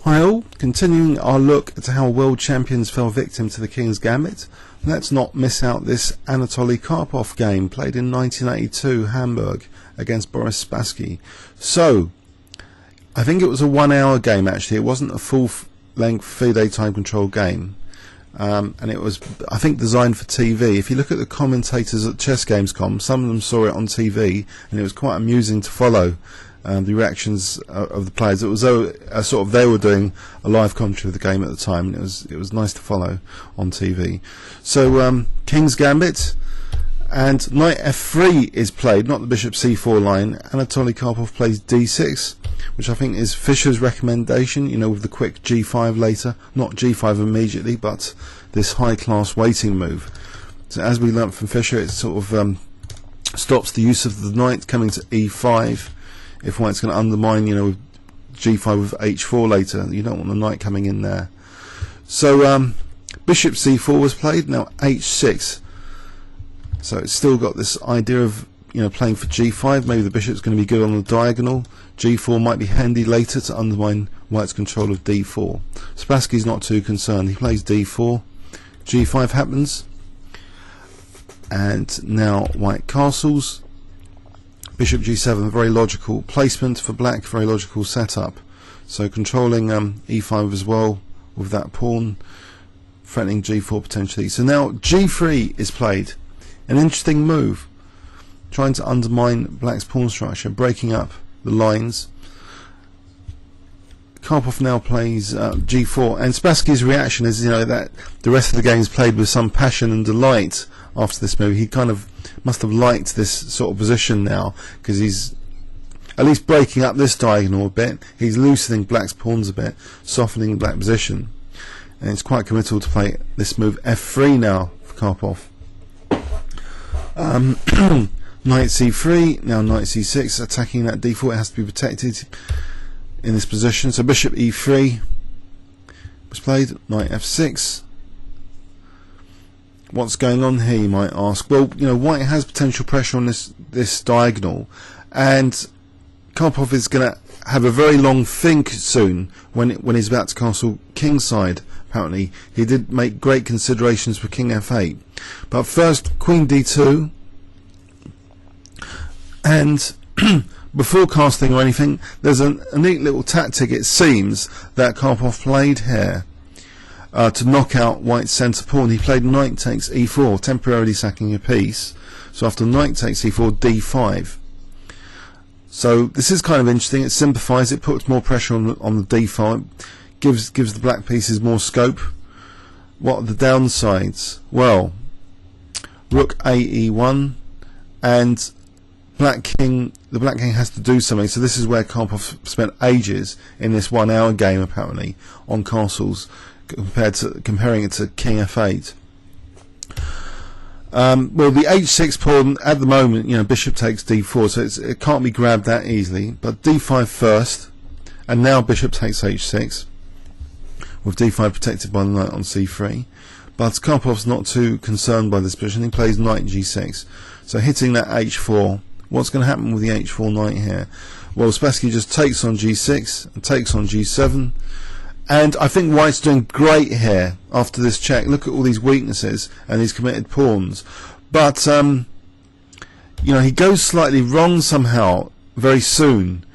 Hi all, continuing our look at how world champions fell victim to the King's Gambit. Let's not miss out this Anatoly Karpov game played in 1982 Hamburg against Boris Spassky. So, I think it was a 1 hour game actually, it wasn't a full length FIDE time control game. And it was, I think, designed for TV. If you look at the commentators at ChessGames.com, some of them saw it on TV and it was quite amusing to follow. The reactions of the players. It was though sort of they were doing a live commentary of the game at the time, and it was nice to follow on TV. So King's Gambit and knight f3 is played, not the bishop c4 line. Anatoly Karpov plays d6, which I think is Fischer's recommendation, you know, with the quick g5 later, not g5 immediately, but this high class waiting move. So as we learnt from Fischer, it sort of stops the use of the knight coming to e5. If white's going to undermine, you know, with g5 with h4 later, you don't want the knight coming in there. So bishop c4 was played, now h6. So it's still got this idea of, you know, playing for g5. Maybe the bishop's going to be good on the diagonal. g4 might be handy later to undermine white's control of d4. Spassky's not too concerned. He plays d4. g5 happens. And now white castles. Bishop g7, very logical placement for black, very logical setup. So controlling e5 as well with that pawn, threatening g4 potentially. So now g3 is played, an interesting move, trying to undermine black's pawn structure, breaking up the lines. Karpov now plays g4, and Spassky's reaction is, you know, that the rest of the game is played with some passion and delight after this move. He kind of must have liked this sort of position now, because he's at least breaking up this diagonal a bit. He's loosening black's pawns a bit, softening the black position, and it's quite committal to play this move f3 now for Karpov. Knight c3, now knight c6, attacking that d4. It has to be protected in this position. So bishop e3 was played, knight f6. What's going on here, you might ask? Well, you know, white has potential pressure on this diagonal, and Karpov is going to have a very long think soon when he's about to castle kingside. Apparently, he did make great considerations for king f8, but first queen d2, and before casting or anything, there's a neat little tactic, it seems, that Karpov played here. To knock out white's centre pawn. He played knight takes e4, temporarily sacking a piece. So after knight takes e4, d5. So this is kind of interesting. It simplifies it, puts more pressure on the d5, gives the black pieces more scope. What are the downsides? Well, rook ae1, and the black king has to do something. So this is where Karpov spent ages in this 1 hour game apparently on castles, comparing it to king f8. Well, the h6 pawn at the moment, you know, bishop takes d4, so it can't be grabbed that easily. But d5 first, and now bishop takes h6, with d5 protected by the knight on c3. But Karpov's not too concerned by this position. He plays knight g6, so hitting that h4. What's going to happen with the h4 knight here? Well, Spassky just takes on g6 and takes on g7. And I think white's doing great here after this check. Look at all these weaknesses and these committed pawns. But, you know, he goes slightly wrong somehow very soon.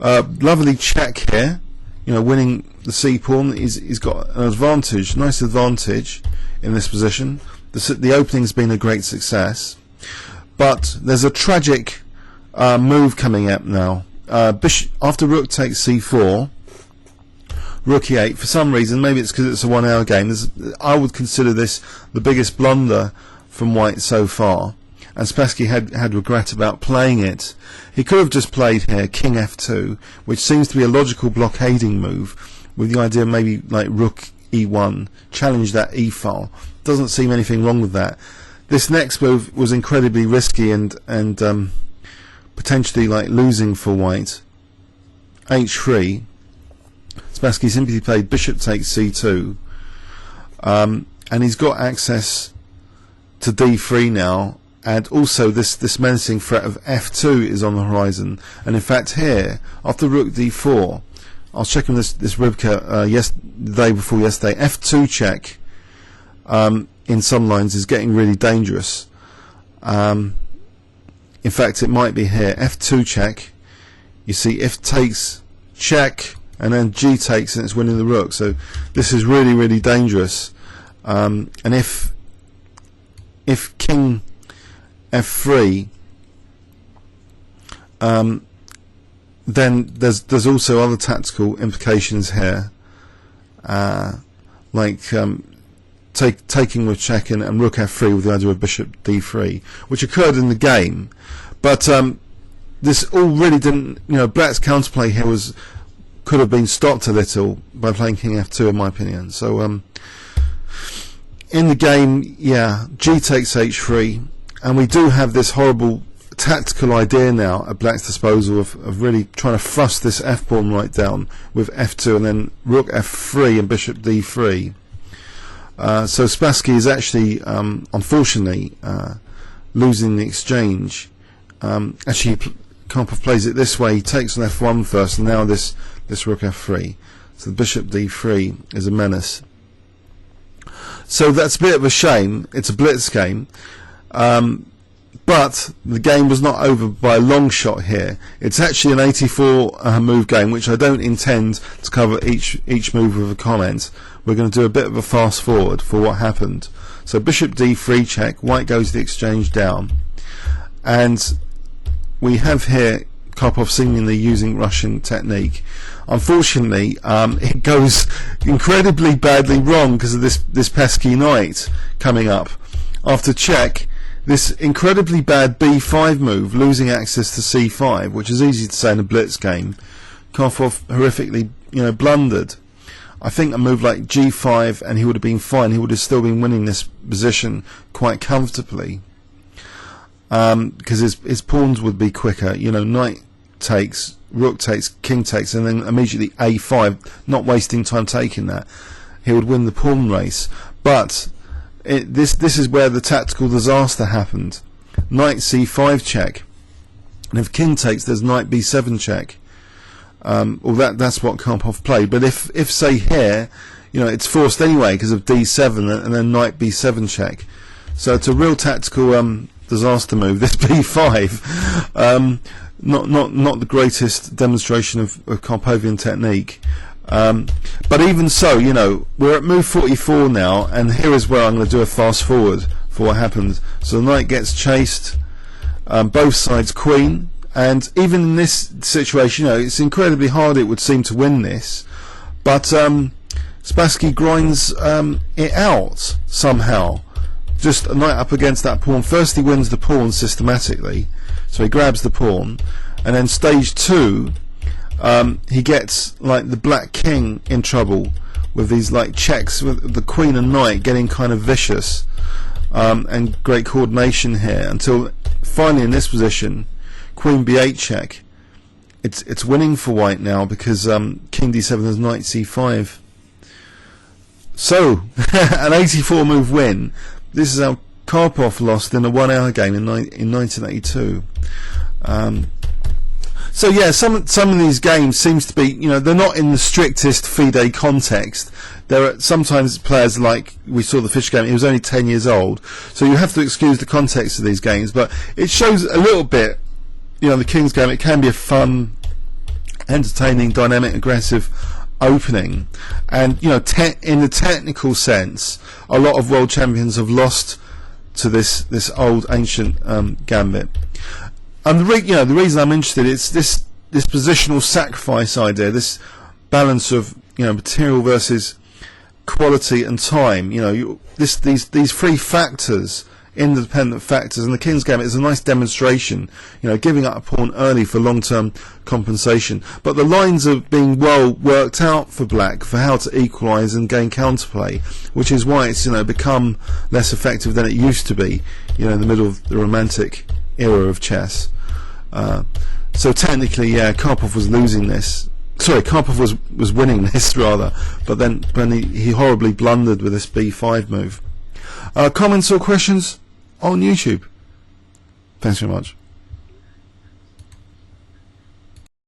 Lovely check here. You know, winning the c pawn. He's got an advantage, nice advantage in this position. The opening's been a great success. But there's a tragic move coming up now. After rook takes c4, rook e8, for some reason, maybe it's because it's a 1 hour game, I would consider this the biggest blunder from white so far, and Spassky had regret about playing it. He could have just played here king f2, which seems to be a logical blockading move, with the idea of maybe like rook e1, challenge that e file. Doesn't seem anything wrong with that. This next move was incredibly risky and potentially like losing for white. h3. Spassky simply played bishop takes c2, and he's got access to d3 now, and also this menacing threat of f2 is on the horizon. And in fact here, after rook d4, I was checking this Rybka the day before yesterday. F2 check in some lines is getting really dangerous. In fact, it might be here. F2 check. You see, if takes check, and then G takes, and it's winning the rook. So this is really, really dangerous. And if King F3, then there's also other tactical implications here, like taking with check and rook F3 with the idea of bishop D3, which occurred in the game, but this all really didn't. Black's counterplay here could have been stopped a little by playing King F2, in my opinion. So in the game, yeah, G takes H3, and we do have this horrible tactical idea now at Black's disposal of really trying to thrust this F pawn right down with F2 and then rook F3 and bishop D3. So Spassky is actually, unfortunately, losing the exchange. Actually, Karpov plays it this way. He takes on F1 first, and now this rook F3. So the bishop D3 is a menace. So that's a bit of a shame. It's a blitz game. But the game was not over by a long shot here. It's actually an 84 move game, which I don't intend to cover each move with a comment. We're going to do a bit of a fast forward for what happened. So bishop D3 check, white goes the exchange down, and we have here Karpov seemingly using Russian technique. Unfortunately, it goes incredibly badly wrong because of this pesky knight coming up. After check, this incredibly bad B5 move, losing access to C5, which is easy to say in a blitz game, Karpov horrifically, blundered. I think a move like G5 and he would have been fine. He would have still been winning this position quite comfortably, because his pawns would be quicker. Knight takes, rook takes, king takes, and then immediately A5, not wasting time taking that. He would win the pawn race. But this is where the tactical disaster happened. Knight C5 check, and if king takes, there's knight B7 check. That's what Karpov played. But if say here, it's forced anyway because of D7 and then knight B7 check. So it's a real tactical disaster move. This B5, not the greatest demonstration of Karpovian technique. But even so, we're at move 44 now, and here is where I'm going to do a fast forward for what happened. So the knight gets chased, both sides queen, and even in this situation, it's incredibly hard, it would seem, to win this, but Spassky grinds it out somehow. Just a knight up against that pawn. First he wins the pawn systematically, so he grabs the pawn, and then stage 2, he gets like the black king in trouble with these like checks with the queen and knight getting kind of vicious, and great coordination here until finally in this position, queen b8 check. It's winning for white now because king d7 has knight c5. So an 84 move win. This is how Karpov lost in a 1 hour game in 1982. So yeah, some of these games seems to be, they're not in the strictest FIDE context. There are sometimes players, like we saw the Fish game, he was only 10 years old, so you have to excuse the context of these games, but it shows a little bit, the King's game, it can be a fun, entertaining, dynamic, aggressive opening, and in the technical sense, a lot of world champions have lost to this old ancient gambit. And the reason I'm interested is this positional sacrifice idea, this balance of material versus quality and time. These three factors, independent factors, and the King's Gambit is a nice demonstration. Giving up a pawn early for long-term compensation, but the lines are being well worked out for Black for how to equalise and gain counterplay, which is why it's become less effective than it used to be. In the middle of the Romantic era of chess. So technically, yeah, Karpov was losing this. Sorry, Karpov was winning this rather, but then when he horribly blundered with this B5 move. Comments or questions on YouTube? Thanks very much.